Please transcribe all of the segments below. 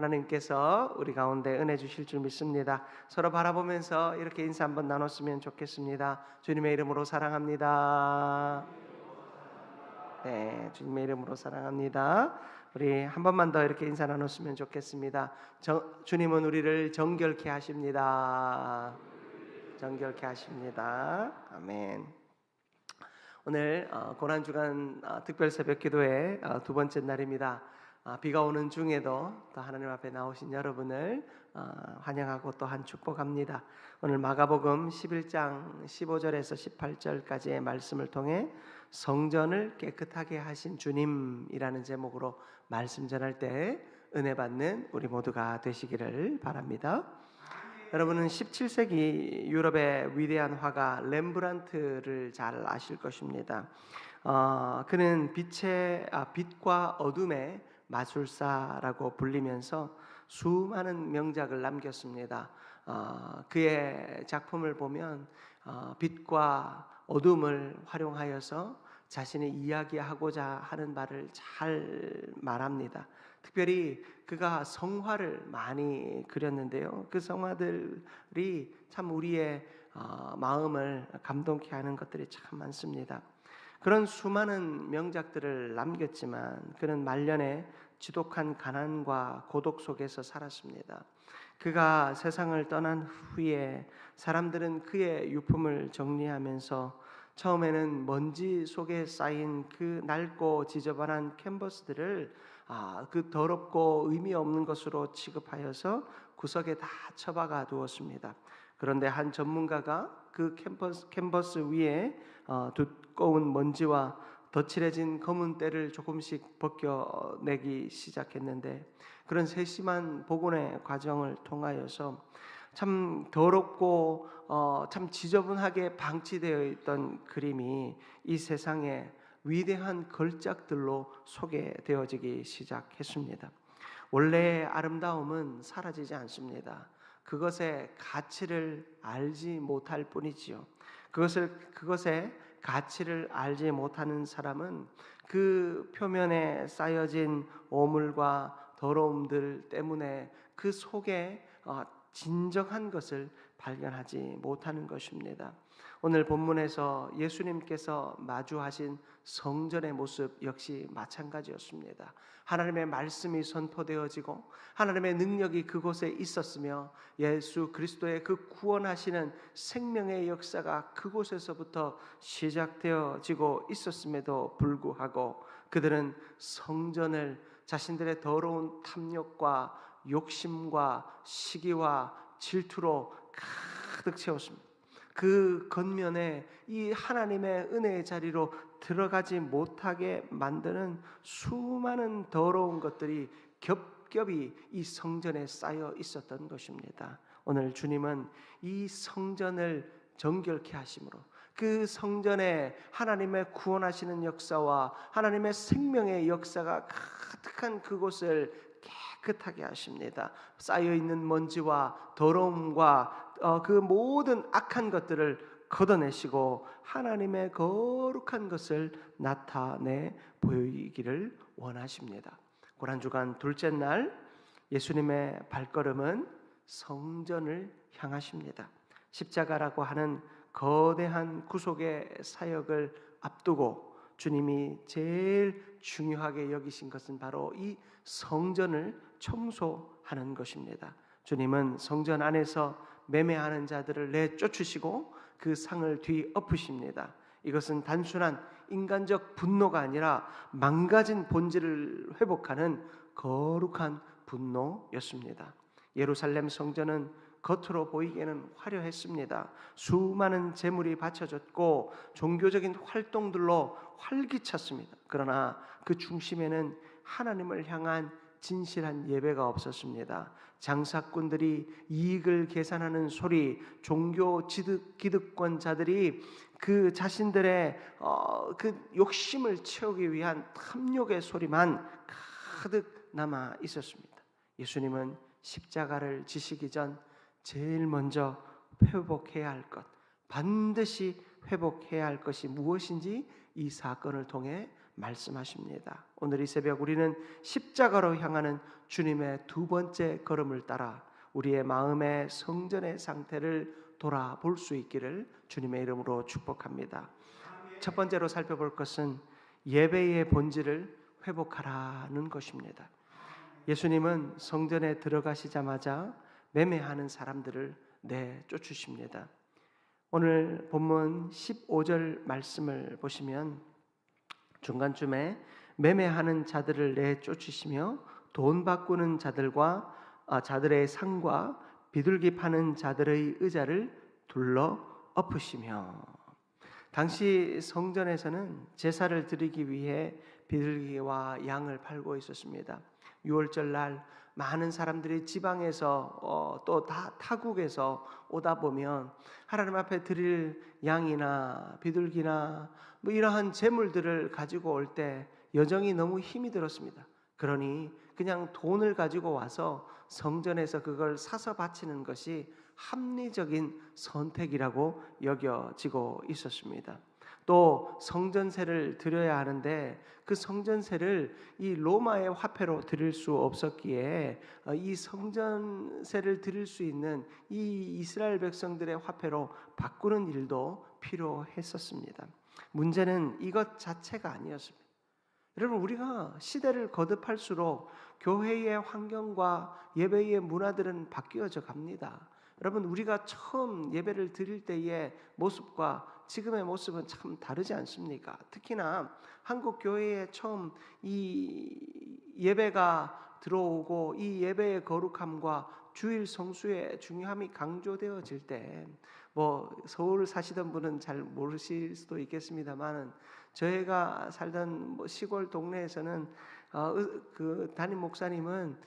하나님께서 우리 가운데 은혜 주실 줄 믿습니다. 서로 바라보면서 이렇게 인사 한번 나눴으면 좋겠습니다. 주님의 이름으로 사랑합니다. 네, 주님의 이름으로 사랑합니다. 우리 한 번만 더 이렇게 인사 나눴으면 좋겠습니다. 주님은 우리를 정결케 하십니다. 정결케 하십니다. 아멘. 오늘 고난주간 특별 새벽기도의 두 번째 날입니다. 비가 오는 중에도 또 하나님 앞에 나오신 여러분을 환영하고 또한 축복합니다. 오늘 마가복음 11장 15절에서 18절까지의 말씀을 통해 성전을 깨끗하게 하신 주님이라는 제목으로 말씀 전할 때 은혜 받는 우리 모두가 되시기를 바랍니다. 여러분은 17세기 유럽의 위대한 화가 렘브란트를 잘 아실 것입니다. 그는 빛과 어둠의 마술사라고 불리면서 수많은 명작을 남겼습니다. 그의 작품을 보면 빛과 어둠을 활용하여서 자신이 이야기하고자 하는 바를 잘 말합니다. 특별히 그가 성화를 많이 그렸는데요. 그 성화들이 참 우리의 마음을 감동케 하는 것들이 참 많습니다. 그런 수많은 명작들을 남겼지만 그는 말년에 지독한 가난과 고독 속에서 살았습니다. 그가 세상을 떠난 후에 사람들은 그의 유품을 정리하면서 처음에는 먼지 속에 쌓인 그 낡고 지저분한 캔버스들을 그 더럽고 의미 없는 것으로 취급하여서 구석에 다 처박아 두었습니다. 그런데 한 전문가가 그 캔버스 위에 두꺼운 먼지와 덧칠해진 검은 때를 조금씩 벗겨내기 시작했는데 그런 세심한 복원의 과정을 통하여서 참 더럽고 참 지저분하게 방치되어 있던 그림이 이 세상에 위대한 걸작들로 소개되어지기 시작했습니다. 원래의 아름다움은 사라지지 않습니다. 그것의 가치를 알지 못할 뿐이지요. 그것의 가치를 알지 못하는 사람은 그 표면에 쌓여진 오물과 더러움들 때문에 그 속에 진정한 것을 발견하지 못하는 것입니다. 오늘 본문에서 예수님께서 마주하신 성전의 모습 역시 마찬가지였습니다. 하나님의 말씀이 선포되어지고 하나님의 능력이 그곳에 있었으며 예수 그리스도의 그 구원하시는 생명의 역사가 그곳에서부터 시작되어지고 있었음에도 불구하고 그들은 성전을 자신들의 더러운 탐욕과 욕심과 시기와 질투로 가득 채웠습니다. 그 겉면에 이 하나님의 은혜의 자리로 들어가지 못하게 만드는 수많은 더러운 것들이 겹겹이 이 성전에 쌓여 있었던 것입니다. 오늘 주님은 이 성전을 정결케 하심으로 그 성전에 하나님의 구원하시는 역사와 하나님의 생명의 역사가 가득한 그곳을 깨끗하게 하십니다. 쌓여있는 먼지와 더러움과 그 모든 악한 것들을 걷어내시고 하나님의 거룩한 것을 나타내 보이기를 원하십니다. 고난주간 둘째 날 예수님의 발걸음은 성전을 향하십니다. 십자가라고 하는 거대한 구속의 사역을 앞두고 주님이 제일 중요하게 여기신 것은 바로 이 성전을 청소하는 것입니다. 주님은 성전 안에서 매매하는 자들을 내쫓으시고 그 상을 뒤엎으십니다. 이것은 단순한 인간적 분노가 아니라 망가진 본질을 회복하는 거룩한 분노였습니다. 예루살렘 성전은 겉으로 보이기에는 화려했습니다. 수많은 제물이 바쳐졌고 종교적인 활동들로 활기찼습니다. 그러나 그 중심에는 하나님을 향한 진실한 예배가 없었습니다. 장사꾼들이 이익을 계산하는 소리, 종교 기득권자들이 그 자신들의 그 욕심을 채우기 위한 탐욕의 소리만 가득 남아 있었습니다. 예수님은 십자가를 지시기 전 제일 먼저 회복해야 할 것, 반드시 회복해야 할 것이 무엇인지 이 사건을 통해 말씀하십니다. 오늘 이 새벽 우리는 십자가로 향하는 주님의 두 번째 걸음을 따라 우리의 마음의 성전의 상태를 돌아볼 수 있기를 주님의 이름으로 축복합니다. 첫 번째로 살펴볼 것은 예배의 본질을 회복하라는 것입니다. 예수님은 성전에 들어가시자마자 매매하는 사람들을 내쫓으십니다. 오늘 본문 15절 말씀을 보시면 중간쯤에 매매하는 자들을 내쫓으시며 돈 바꾸는 자들의 상과 비둘기 파는 자들의 의자를 둘러 엎으시며, 당시 성전에서는 제사를 드리기 위해 비둘기와 양을 팔고 있었습니다. 6월절 날 많은 사람들이 지방에서 또 다 타국에서 오다 보면 하나님 앞에 드릴 양이나 비둘기나 뭐 이러한 재물들을 가지고 올 때 여정이 너무 힘이 들었습니다. 그러니 그냥 돈을 가지고 와서 성전에서 그걸 사서 바치는 것이 합리적인 선택이라고 여겨지고 있었습니다. 또 성전세를 드려야 하는데 그 성전세를 이 로마의 화폐로 드릴 수 없었기에 이 성전세를 드릴 수 있는 이 이스라엘 백성들의 화폐로 바꾸는 일도 필요했었습니다. 문제는 이것 자체가 아니었습니다. 여러분, 우리가 시대를 거듭할수록 교회의 환경과 예배의 문화들은 바뀌어져 갑니다. 여러분, 우리가 처음 예배를 드릴 때의 모습과 지금의 모습은 참 다르지 않습니까? 특히나 한국 교회에 처음 이 예배가 들어오고 이 예배의 거룩함과 주일 성수의 중요함이 강조되어질 때, 뭐 서울 사시던 분은 잘 모르실 수도 있겠습니다만, 저희가 살던 시골 동네에서는 그 담임 목사님은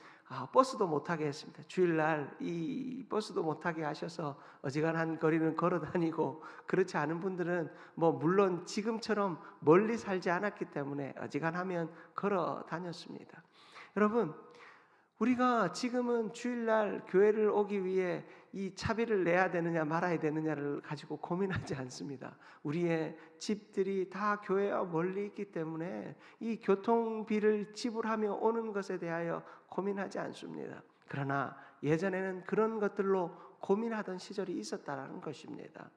버스도 못 타게 했습니다. 주일날 이 버스도 못 타게 하셔서 어지간한 거리는 걸어 다니고, 그렇지 않은 분들은 뭐 물론 지금처럼 멀리 살지 않았기 때문에 어지간하면 걸어 다녔습니다. 여러분, 우리가 지금은 주일날 교회를 오기 위해 이 차비를 내야 되느냐 말아야 되느냐를 가지고 고민하지 않습니다. 우리의 집들이 다 교회와 멀리 있기 때문에 이 교통비를 지불하며 오는 것에 대하여 고민하지 않습니다. 그러나 예전에는 그런 것들로 고민하던 시절이 있었다는 것입니다.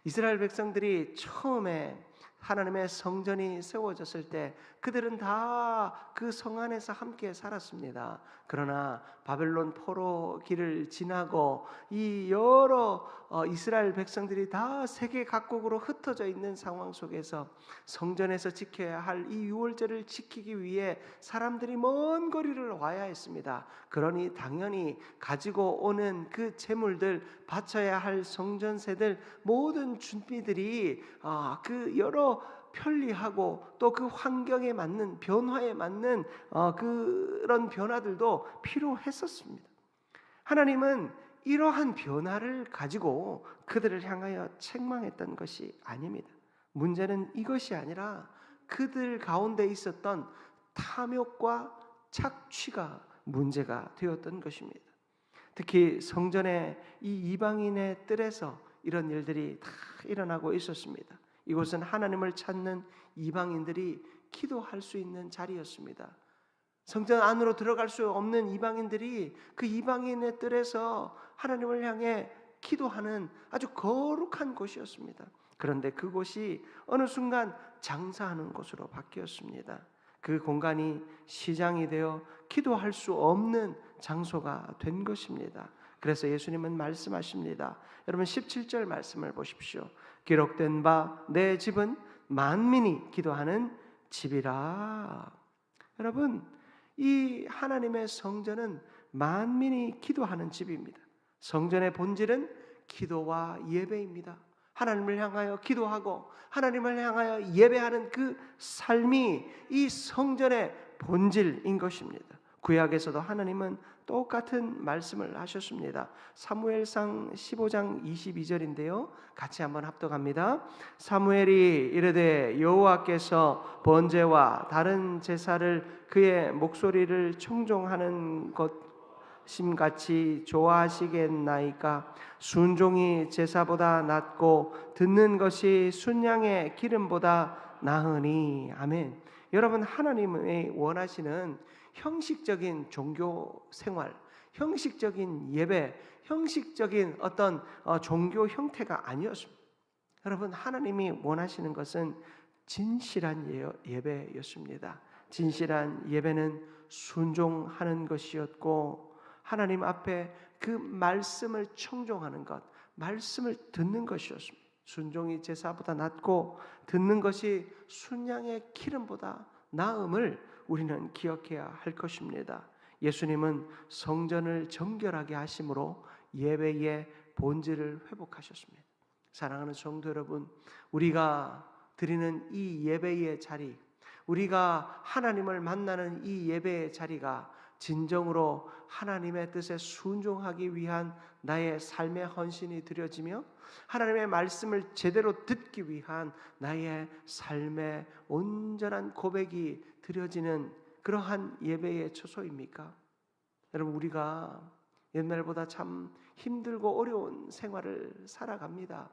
이스라엘 백성들이 처음에 하나님의 성전이 세워졌을 때 그들은 다 그 성 안에서 함께 살았습니다. 그러나 바벨론 포로 길을 지나고 이 여러 이스라엘 백성들이 다 세계 각국으로 흩어져 있는 상황 속에서 성전에서 지켜야 할 이 유월절을 지키기 위해 사람들이 먼 거리를 와야 했습니다. 그러니 당연히 가지고 오는 그 재물들, 바쳐야 할 성전세들, 모든 준비들이 그 여러 편리하고 또 그 환경에 맞는, 변화에 맞는 그런 변화들도 필요했었습니다. 하나님은 이러한 변화를 가지고 그들을 향하여 책망했던 것이 아닙니다. 문제는 이것이 아니라 그들 가운데 있었던 탐욕과 착취가 문제가 되었던 것입니다. 특히 성전의 이 이방인의 뜰에서 이런 일들이 다 일어나고 있었습니다. 이곳은 하나님을 찾는 이방인들이 기도할 수 있는 자리였습니다. 성전 안으로 들어갈 수 없는 이방인들이 그 이방인의 뜰에서 하나님을 향해 기도하는 아주 거룩한 곳이었습니다. 그런데 그곳이 어느 순간 장사하는 곳으로 바뀌었습니다. 그 공간이 시장이 되어 기도할 수 없는 장소가 된 것입니다. 그래서 예수님은 말씀하십니다. 여러분 17절 말씀을 보십시오. 기록된 바 내 집은 만민이 기도하는 집이라. 여러분, 이 하나님의 성전은 만민이 기도하는 집입니다. 성전의 본질은 기도와 예배입니다. 하나님을 향하여 기도하고 하나님을 향하여 예배하는 그 삶이 이 성전의 본질인 것입니다. 구약에서도 하나님은 똑같은 말씀을 하셨습니다. 사무엘상 15장 22절인데요. 같이 한번 합독합니다. 사무엘이 이르되 여호와께서 번제와 다른 제사를 그의 목소리를 청종하는 것심같이 좋아하시겠나이까? 순종이 제사보다 낫고 듣는 것이 순양의 기름보다 나으니. 아멘. 여러분, 하나님이 원하시는 형식적인 종교 생활, 형식적인 예배, 형식적인 어떤 종교 형태가 아니었습니다. 여러분, 하나님이 원하시는 것은 진실한 예배였습니다. 진실한 예배는 순종하는 것이었고, 하나님 앞에 그 말씀을 청종하는 것, 말씀을 듣는 것이었습니다. 순종이 제사보다 낫고 듣는 것이 순양의 기름보다 나음을 우리는 기억해야 할 것입니다. 예수님은 성전을 정결하게 하심으로 예배의 본질을 회복하셨습니다. 사랑하는 성도 여러분, 우리가 드리는 이 예배의 자리, 우리가 하나님을 만나는 이 예배의 자리가 진정으로 하나님의 뜻에 순종하기 위한 나의 삶의 헌신이 드려지며 하나님의 말씀을 제대로 듣기 위한 나의 삶의 온전한 고백이 드려지는 그러한 예배의 처소입니까? 여러분, 우리가 옛날보다 참 힘들고 어려운 생활을 살아갑니다.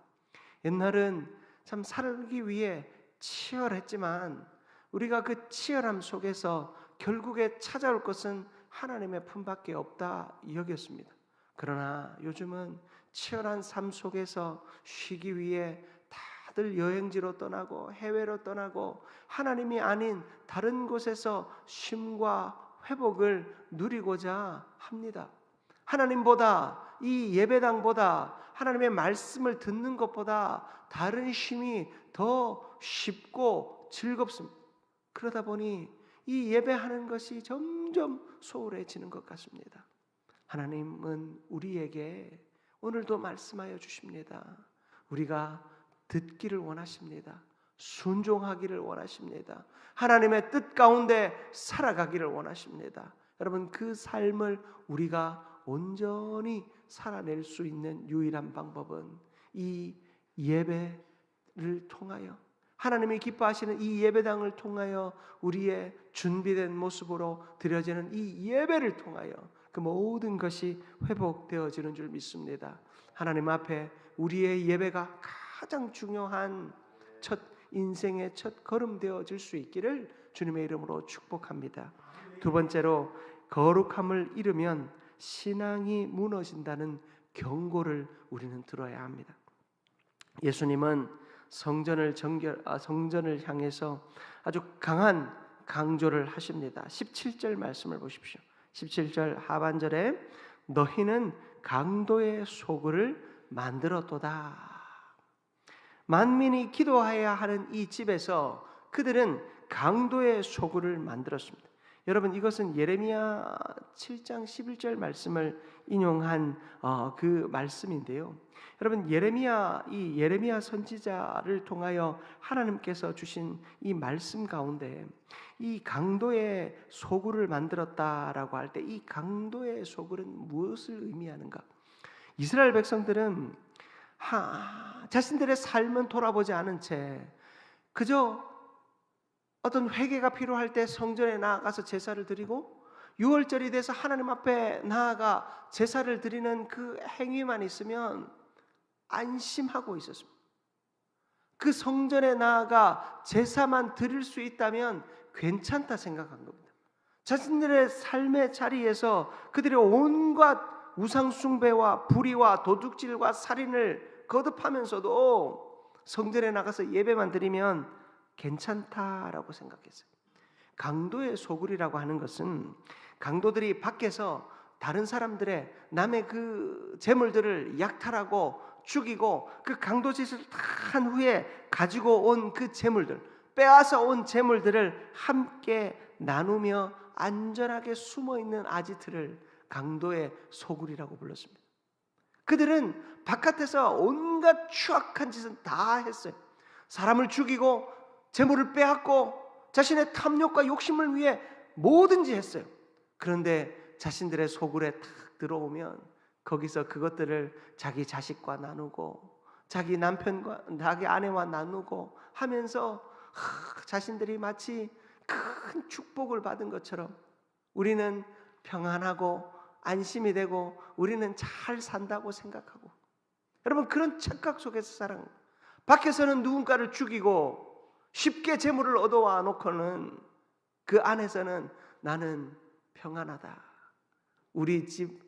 옛날은 참 살기 위해 치열했지만 우리가 그 치열함 속에서 결국에 찾아올 것은 하나님의 품밖에 없다 여겼습니다. 그러나 요즘은 치열한 삶 속에서 쉬기 위해 다들 여행지로 떠나고 해외로 떠나고 하나님이 아닌 다른 곳에서 쉼과 회복을 누리고자 합니다. 하나님보다, 이 예배당보다, 하나님의 말씀을 듣는 것보다 다른 쉼이 더 쉽고 즐겁습니다. 그러다 보니 이 예배하는 것이 점점 소홀해지는 것 같습니다. 하나님은 우리에게 오늘도 말씀하여 주십니다. 우리가 듣기를 원하십니다. 순종하기를 원하십니다. 하나님의 뜻 가운데 살아가기를 원하십니다. 여러분, 그 삶을 우리가 온전히 살아낼 수 있는 유일한 방법은 이 예배를 통하여, 하나님이 기뻐하시는 이 예배당을 통하여 우리의 준비된 모습으로 드려지는 이 예배를 통하여 그 모든 것이 회복되어지는 줄 믿습니다. 하나님 앞에 우리의 예배가 가장 중요한 인생의 첫 걸음 되어질 수 있기를 주님의 이름으로 축복합니다. 두 번째로, 거룩함을 잃으면 신앙이 무너진다는 경고를 우리는 들어야 합니다. 예수님은 성전을 향해서 아주 강한 강조를 하십니다. 17절 말씀을 보십시오. 17절 하반절에 너희는 강도의 소굴을 만들었도다. 만민이 기도해야 하는 이 집에서 그들은 강도의 소굴을 만들었습니다. 여러분, 이것은 예레미야 7장 11절 말씀을 인용한 그 말씀인데요. 여러분, 예레미야 선지자를 통하여 하나님께서 주신 이 말씀 가운데 이 강도의 소굴을 만들었다라고 할 때 이 강도의 소굴은 무엇을 의미하는가? 이스라엘 백성들은 자신들의 삶은 돌아보지 않은 채 그저 어떤 회개가 필요할 때 성전에 나아가서 제사를 드리고 유월절이 돼서 하나님 앞에 나아가 제사를 드리는 그 행위만 있으면 안심하고 있었습니다. 그 성전에 나아가 제사만 드릴 수 있다면 괜찮다 생각한 겁니다. 자신들의 삶의 자리에서 그들의 온갖 우상 숭배와 불의와 도둑질과 살인을 거듭하면서도 성전에 나가서 예배만 드리면 괜찮다라고 생각했어요. 강도의 소굴이라고 하는 것은 강도들이 밖에서 다른 사람들의 남의 그 재물들을 약탈하고 죽이고 그 강도짓을 다 한 후에 가지고 온 그 재물들, 빼앗아 온 재물들을 함께 나누며 안전하게 숨어있는 아지트를 강도의 소굴이라고 불렀습니다. 그들은 바깥에서 온갖 추악한 짓은 다 했어요. 사람을 죽이고 재물을 빼앗고 자신의 탐욕과 욕심을 위해 뭐든지 했어요. 그런데 자신들의 소굴에 탁 들어오면 거기서 그것들을 자기 자식과 나누고 자기 남편과 자기 아내와 나누고 하면서 자신들이 마치 큰 축복을 받은 것처럼 우리는 평안하고 안심이 되고 우리는 잘 산다고 생각하고, 여러분, 그런 착각 속에서 밖에서는 누군가를 죽이고 쉽게 재물을 얻어와 놓고는 그 안에서는 나는 평안하다. 우리 집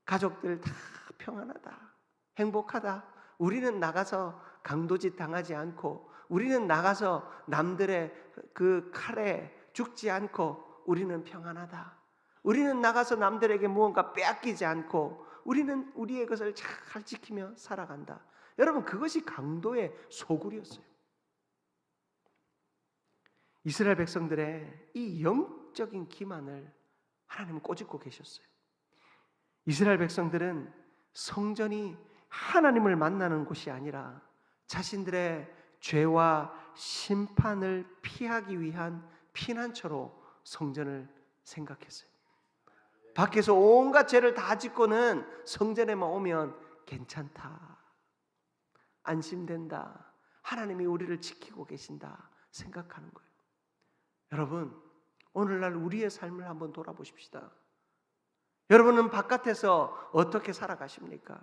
가족들 다 평안하다. 행복하다. 우리는 나가서 강도짓 당하지 않고, 우리는 나가서 남들의 그 칼에 죽지 않고 우리는 평안하다. 우리는 나가서 남들에게 무언가 빼앗기지 않고 우리는 우리의 것을 잘 지키며 살아간다. 여러분, 그것이 강도의 소굴이었어요. 이스라엘 백성들의 이 영적인 기만을 하나님은 꼬집고 계셨어요. 이스라엘 백성들은 성전이 하나님을 만나는 곳이 아니라 자신들의 죄와 심판을 피하기 위한 피난처로 성전을 생각했어요. 밖에서 온갖 죄를 다 짓고는 성전에만 오면 괜찮다, 안심된다, 하나님이 우리를 지키고 계신다 생각하는 거예요. 여러분, 오늘날 우리의 삶을 한번 돌아보십시다. 여러분은 바깥에서 어떻게 살아가십니까?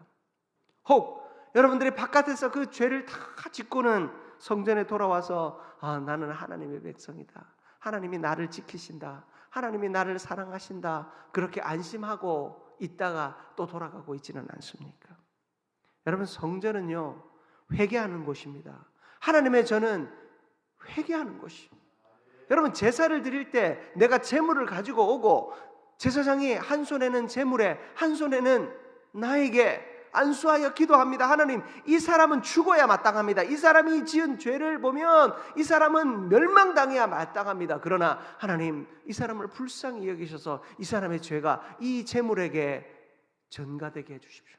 혹 여러분들이 바깥에서 그 죄를 다 짓고는 성전에 돌아와서 나는 하나님의 백성이다, 하나님이 나를 지키신다, 하나님이 나를 사랑하신다, 그렇게 안심하고 있다가 또 돌아가고 있지는 않습니까? 여러분, 성전은요 회개하는 곳입니다. 하나님의 전은 회개하는 곳이에요. 여러분, 제사를 드릴 때 내가 제물을 가지고 오고 제사장이 한 손에는 제물에 한 손에는 나에게 안수하여 기도합니다. 하나님, 이 사람은 죽어야 마땅합니다. 이 사람이 지은 죄를 보면 이 사람은 멸망당해야 마땅합니다. 그러나 하나님, 이 사람을 불쌍히 여기셔서 이 사람의 죄가 이 제물에게 전가되게 해주십시오.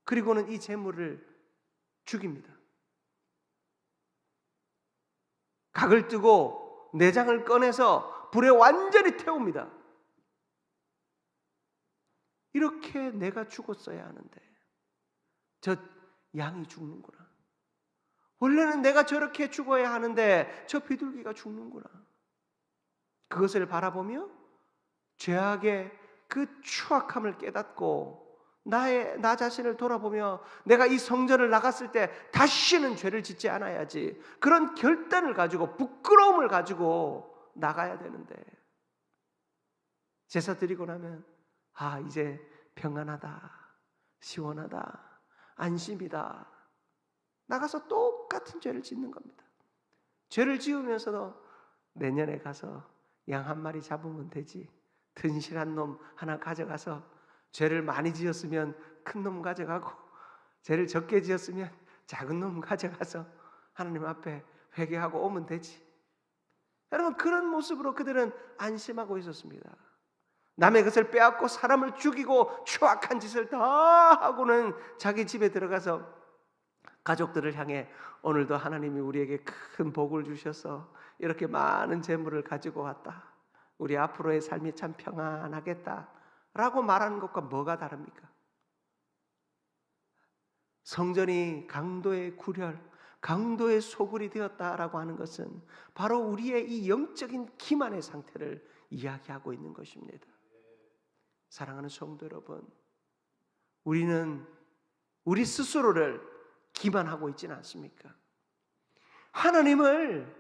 그리고는 이 제물을 죽입니다. 각을 뜨고 내장을 꺼내서 불에 완전히 태웁니다. 이렇게 내가 죽었어야 하는데 저 양이 죽는구나. 원래는 내가 저렇게 죽어야 하는데 저 비둘기가 죽는구나. 그것을 바라보며 죄악의 그 추악함을 깨닫고 나 자신을 돌아보며 내가 이 성전을 나갔을 때 다시는 죄를 짓지 않아야지, 그런 결단을 가지고 부끄러움을 가지고 나가야 되는데, 제사 드리고 나면 이제 평안하다, 시원하다, 안심이다, 나가서 똑같은 죄를 짓는 겁니다. 죄를 지으면서도 내년에 가서 양 한 마리 잡으면 되지, 튼실한 놈 하나 가져가서, 죄를 많이 지었으면 큰 놈 가져가고 죄를 적게 지었으면 작은 놈 가져가서 하나님 앞에 회개하고 오면 되지. 여러분, 그런 모습으로 그들은 안심하고 있었습니다. 남의 것을 빼앗고 사람을 죽이고 추악한 짓을 다 하고는 자기 집에 들어가서 가족들을 향해 오늘도 하나님이 우리에게 큰 복을 주셔서 이렇게 많은 재물을 가지고 왔다, 우리 앞으로의 삶이 참 평안하겠다 라고 말하는 것과 뭐가 다릅니까? 성전이 강도의 구렬, 강도의 소굴이 되었다라고 하는 것은 바로 우리의 이 영적인 기만의 상태를 이야기하고 있는 것입니다. 사랑하는 성도 여러분, 우리는 우리 스스로를 기만하고 있지는 않습니까? 하나님을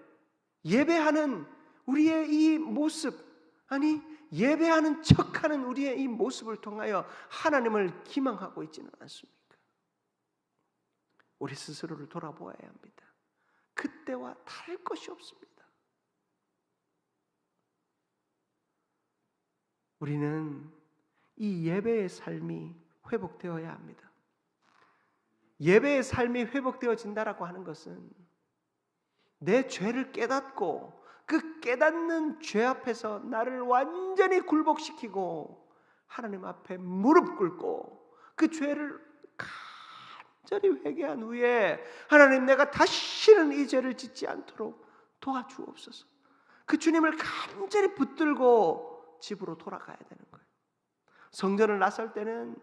예배하는 우리의 이 모습, 예배하는 척하는 우리의 이 모습을 통하여 하나님을 기망하고 있지는 않습니까? 우리 스스로를 돌아보아야 합니다. 그때와 다를 것이 없습니다. 우리는 이 예배의 삶이 회복되어야 합니다. 예배의 삶이 회복되어진다라고 하는 것은 내 죄를 깨닫고 그 깨닫는 죄 앞에서 나를 완전히 굴복시키고 하나님 앞에 무릎 꿇고 그 죄를 간절히 회개한 후에 하나님, 내가 다시는 이 죄를 짓지 않도록 도와주옵소서, 그 주님을 간절히 붙들고 집으로 돌아가야 되는 거예요. 성전을 나설 때는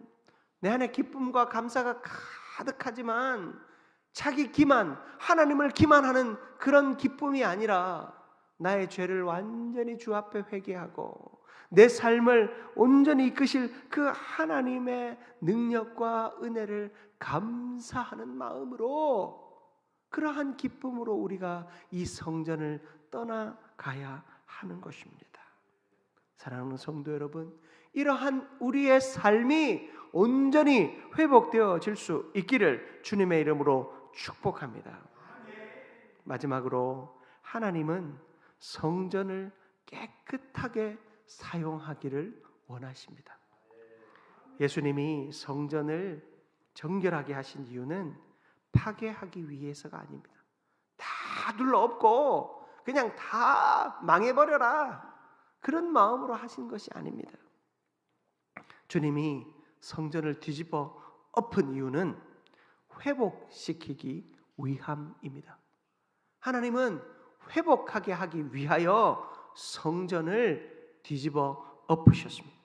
내 안에 기쁨과 감사가 가득하지만 자기 기만, 하나님을 기만하는 그런 기쁨이 아니라 나의 죄를 완전히 주 앞에 회개하고 내 삶을 온전히 이끄실 그 하나님의 능력과 은혜를 감사하는 마음으로 그러한 기쁨으로 우리가 이 성전을 떠나가야 하는 것입니다. 사랑하는 성도 여러분, 이러한 우리의 삶이 온전히 회복되어질 수 있기를 주님의 이름으로 축복합니다. 마지막으로 하나님은 성전을 깨끗하게 사용하기를 원하십니다. 예수님이 성전을 정결하게 하신 이유는 파괴하기 위해서가 아닙니다. 다 둘러엎고 그냥 다 망해버려라, 그런 마음으로 하신 것이 아닙니다. 주님이 성전을 뒤집어 엎은 이유는 회복시키기 위함입니다. 하나님은 회복하게 하기 위하여 성전을 뒤집어 엎으셨습니다.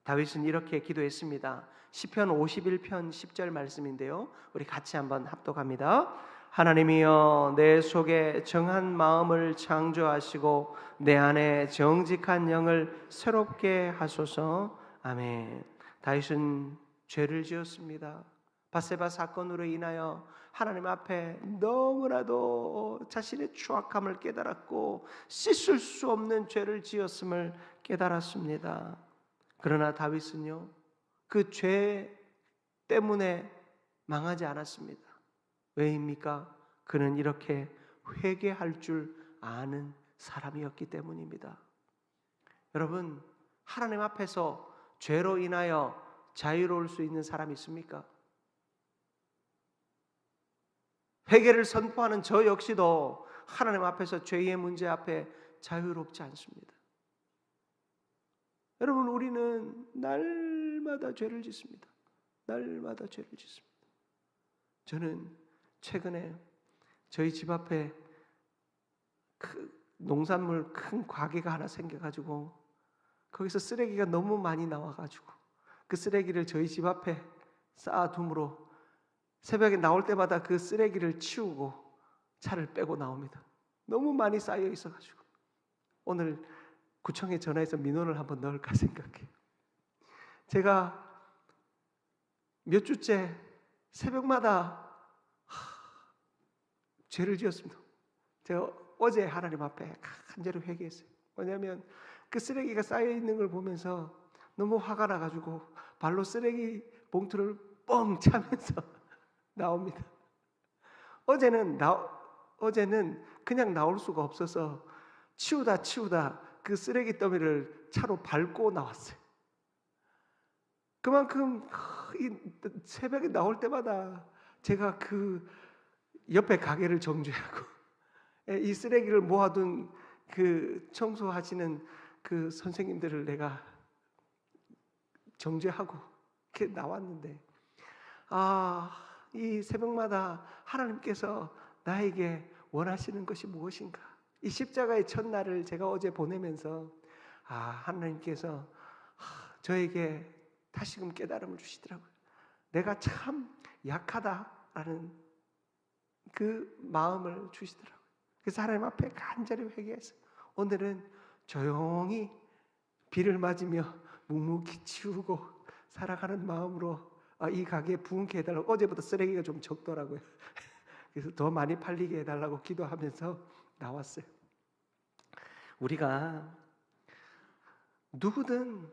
다윗은 이렇게 기도했습니다. 시편 51편 10절 말씀인데요, 우리 같이 한번 합독합니다. 하나님이여, 내 속에 정한 마음을 창조하시고 내 안에 정직한 영을 새롭게 하소서. 아멘. 다윗은 죄를 지었습니다. 밧세바 사건으로 인하여 하나님 앞에 너무나도 자신의 추악함을 깨달았고 씻을 수 없는 죄를 지었음을 깨달았습니다. 그러나 다윗은요, 그 죄 때문에 망하지 않았습니다. 왜입니까? 그는 이렇게 회개할 줄 아는 사람이었기 때문입니다. 여러분, 하나님 앞에서 죄로 인하여 자유로울 수 있는 사람이 있습니까? 회개를 선포하는 저 역시도 하나님 앞에서 죄의 문제 앞에 자유롭지 않습니다. 여러분, 우리는 날마다 죄를 짓습니다. 날마다 죄를 짓습니다. 저는 최근에 저희 집 앞에 농산물 큰 가게가 하나 생겨가지고 거기서 쓰레기가 너무 많이 나와가지고 그 쓰레기를 저희 집 앞에 쌓아둠으로 새벽에 나올 때마다 그 쓰레기를 치우고 차를 빼고 나옵니다. 너무 많이 쌓여 있어가지고 오늘 구청에 전화해서 민원을 한번 넣을까 생각해요. 제가 몇 주째 새벽마다 죄를 지었습니다. 제가 어제 하나님 앞에 간절히 회개했어요. 왜냐하면 그 쓰레기가 쌓여 있는 걸 보면서 너무 화가 나가지고 발로 쓰레기 봉투를 뻥 차면서 나옵니다. 어제는 그냥 나올 수가 없어서 치우다 그 쓰레기 더미를 차로 밟고 나왔어요. 그만큼 이 새벽에 나올 때마다 제가 그 옆에 가게를 정죄하고 이 쓰레기를 모아둔 그 청소하시는 그 선생님들을 내가 정죄하고 이렇게 나왔는데, 이 새벽마다 하나님께서 나에게 원하시는 것이 무엇인가? 이 십자가의 첫날을 제가 어제 보내면서 하나님께서 저에게 다시금 깨달음을 주시더라고요. 내가 참 약하다라는 그 마음을 주시더라고요. 그래서 하나님 앞에 간절히 회개했어요. 오늘은 조용히 비를 맞으며 묵묵히 치우고 살아가는 마음으로 이 가게에 부흥케 해달라고. 어제부터 쓰레기가 좀 적더라고요. 그래서 더 많이 팔리게 해달라고 기도하면서 나왔어요. 우리가 누구든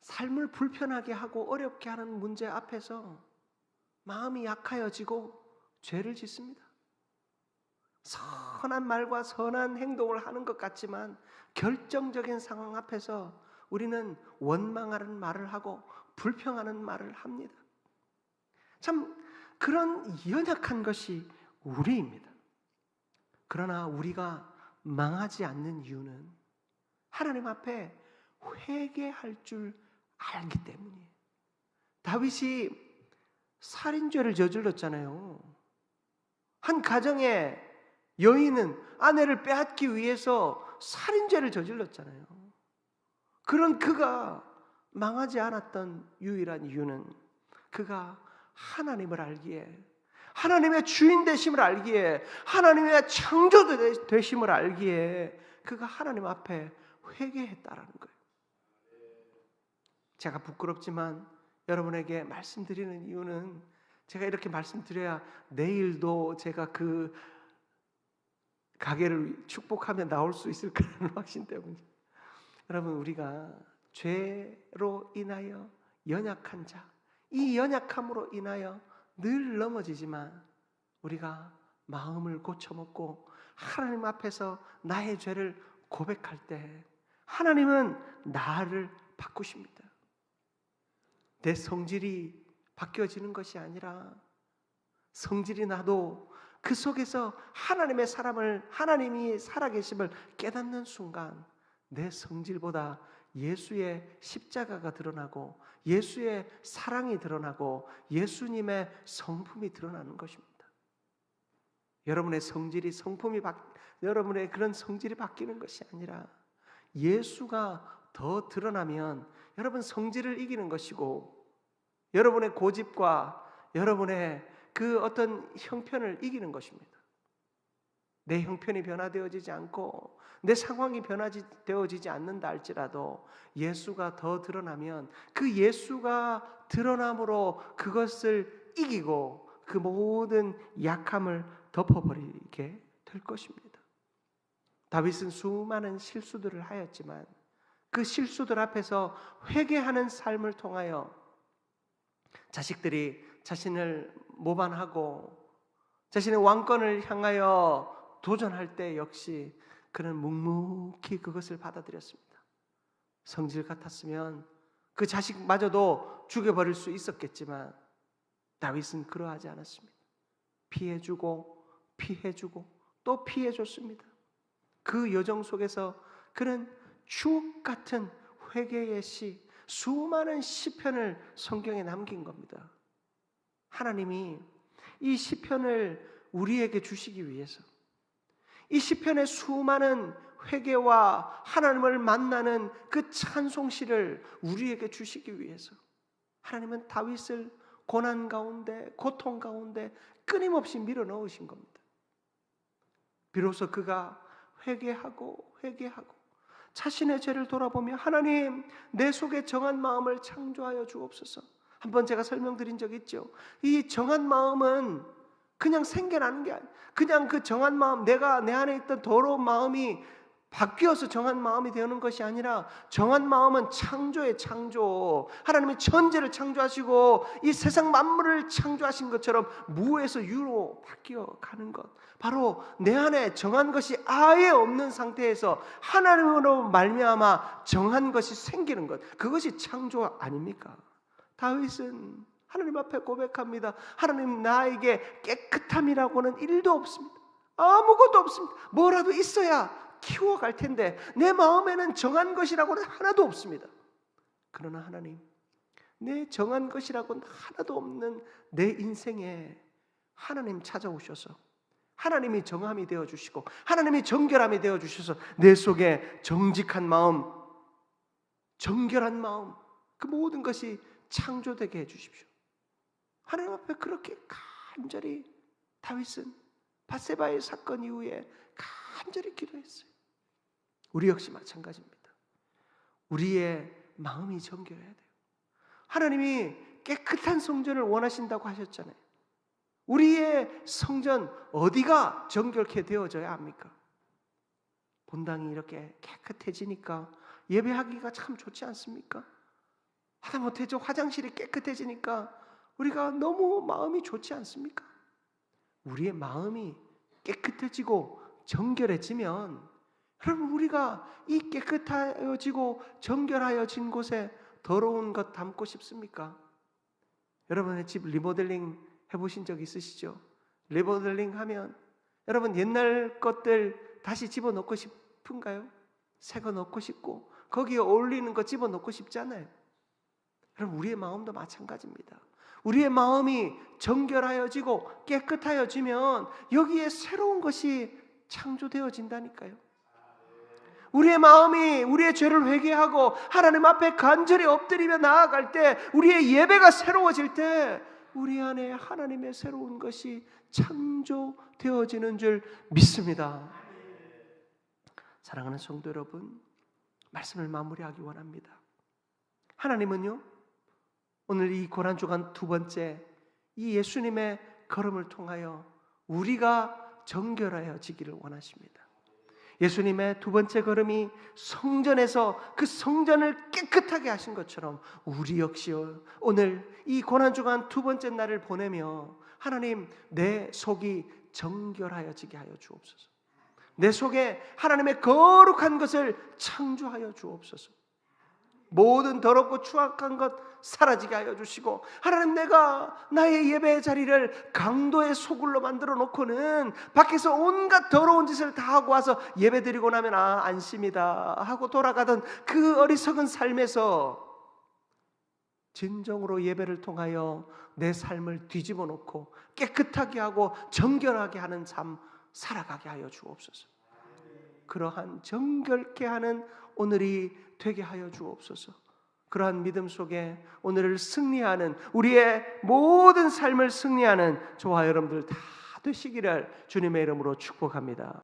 삶을 불편하게 하고 어렵게 하는 문제 앞에서 마음이 약하여지고 죄를 짓습니다. 선한 말과 선한 행동을 하는 것 같지만 결정적인 상황 앞에서 우리는 원망하는 말을 하고 불평하는 말을 합니다. 참 그런 연약한 것이 우리입니다. 그러나 우리가 망하지 않는 이유는 하나님 앞에 회개할 줄 알기 때문이에요. 다윗이 살인죄를 저질렀잖아요. 한 가정의 여인은 아내를 빼앗기 위해서 살인죄를 저질렀잖아요. 그런 그가 망하지 않았던 유일한 이유는 그가 하나님을 알기에, 하나님의 주인 되심을 알기에, 하나님의 창조 되심을 알기에 그가 하나님 앞에 회개했다라는 거예요. 제가 부끄럽지만 여러분에게 말씀드리는 이유는 제가 이렇게 말씀드려야 내일도 제가 그 가게를 축복하며 나올 수 있을 거라는 확신 때문에. 여러분, 우리가 죄로 인하여 연약한 자, 이 연약함으로 인하여 늘 넘어지지만 우리가 마음을 고쳐먹고 하나님 앞에서 나의 죄를 고백할 때 하나님은 나를 바꾸십니다. 내 성질이 바뀌어지는 것이 아니라 성질이 나도 그 속에서 하나님의 사람을, 하나님이 살아계심을 깨닫는 순간 내 성질보다 예수의 십자가가 드러나고 예수의 사랑이 드러나고 예수님의 성품이 드러나는 것입니다. 여러분의 성질이 여러분의 그런 성질이 바뀌는 것이 아니라 예수가 더 드러나면 여러분 성질을 이기는 것이고 여러분의 고집과 여러분의 그 어떤 형편을 이기는 것입니다. 내 형편이 변화되어지지 않고 내 상황이 변화되어지지 않는다 할지라도 예수가 더 드러나면 그 예수가 드러남으로 그것을 이기고 그 모든 약함을 덮어버리게 될 것입니다. 다윗은 수많은 실수들을 하였지만 그 실수들 앞에서 회개하는 삶을 통하여 자식들이 자신을 모반하고 자신의 왕권을 향하여 도전할 때 역시 그는 묵묵히 그것을 받아들였습니다. 성질 같았으면 그 자식마저도 죽여버릴 수 있었겠지만 다윗은 그러하지 않았습니다. 피해주고 또 피해줬습니다. 그 여정 속에서 그는 주옥같은 회개의 시, 수많은 시편을 성경에 남긴 겁니다. 하나님이 이 시편을 우리에게 주시기 위해서, 이 시편의 수많은 회개와 하나님을 만나는 그 찬송시를 우리에게 주시기 위해서 하나님은 다윗을 고난 가운데, 고통 가운데 끊임없이 밀어넣으신 겁니다. 비로소 그가 회개하고 자신의 죄를 돌아보며 하나님, 내 속에 정한 마음을 창조하여 주옵소서. 한번 제가 설명드린 적 있죠. 이 정한 마음은 그냥 생겨나는 게 아니에요. 그냥 그 정한 마음, 내가 내 안에 있던 더러운 마음이 바뀌어서 정한 마음이 되는 것이 아니라 정한 마음은 창조의 창조. 하나님이 천지를 창조하시고 이 세상 만물을 창조하신 것처럼 무에서 유로 바뀌어 가는 것. 바로 내 안에 정한 것이 아예 없는 상태에서 하나님으로 말미암아 정한 것이 생기는 것. 그것이 창조 아닙니까? 다윗은 하나님 앞에 고백합니다. 하나님, 나에게 깨끗함이라고는 일도 없습니다. 아무것도 없습니다. 뭐라도 있어야 키워갈 텐데 내 마음에는 정한 것이라고는 하나도 없습니다. 그러나 하나님, 내 정한 것이라고는 하나도 없는 내 인생에 하나님 찾아오셔서 하나님이 정함이 되어주시고 하나님이 정결함이 되어주셔서 내 속에 정직한 마음, 정결한 마음, 그 모든 것이 창조되게 해주십시오. 하나님 앞에 그렇게 간절히 다윗은 밧세바의 사건 이후에 간절히 기도했어요. 우리 역시 마찬가지입니다. 우리의 마음이 정결해야 돼요. 하나님이 깨끗한 성전을 원하신다고 하셨잖아요. 우리의 성전 어디가 정결케 되어져야 합니까? 본당이 이렇게 깨끗해지니까 예배하기가 참 좋지 않습니까? 하다못해 저 화장실이 깨끗해지니까 우리가 너무 마음이 좋지 않습니까? 우리의 마음이 깨끗해지고 정결해지면 여러분, 우리가 이 깨끗하여지고 정결하여진 곳에 더러운 것 담고 싶습니까? 여러분의 집 리모델링 해보신 적 있으시죠? 리모델링 하면 여러분 옛날 것들 다시 집어넣고 싶은가요? 새 거 넣고 싶고 거기에 어울리는 거 집어넣고 싶잖아요. 여러분, 우리의 마음도 마찬가지입니다. 우리의 마음이 정결하여지고 깨끗하여지면 여기에 새로운 것이 창조되어진다니까요. 우리의 마음이 우리의 죄를 회개하고 하나님 앞에 간절히 엎드리며 나아갈 때, 우리의 예배가 새로워질 때 우리 안에 하나님의 새로운 것이 창조되어지는 줄 믿습니다. 사랑하는 성도 여러분, 말씀을 마무리하기 원합니다. 하나님은요, 오늘 이 고난주간 두 번째 이 예수님의 걸음을 통하여 우리가 정결하여지기를 원하십니다. 예수님의 두 번째 걸음이 성전에서 그 성전을 깨끗하게 하신 것처럼 우리 역시요 오늘 이 고난주간 두 번째 날을 보내며 하나님 내 속이 정결하여지게 하여 주옵소서. 내 속에 하나님의 거룩한 것을 창조하여 주옵소서. 모든 더럽고 추악한 것 사라지게 하여 주시고, 하나님 내가 나의 예배의 자리를 강도의 소굴로 만들어 놓고는 밖에서 온갖 더러운 짓을 다 하고 와서 예배 드리고 나면 안심이다 하고 돌아가던 그 어리석은 삶에서 진정으로 예배를 통하여 내 삶을 뒤집어 놓고 깨끗하게 하고 정결하게 하는 삶 살아가게 하여 주옵소서. 그러한 정결케 하는 오늘이 되게 하여 주옵소서. 그러한 믿음 속에 오늘을 승리하는, 우리의 모든 삶을 승리하는 저와 여러분들 다 되시기를 주님의 이름으로 축복합니다.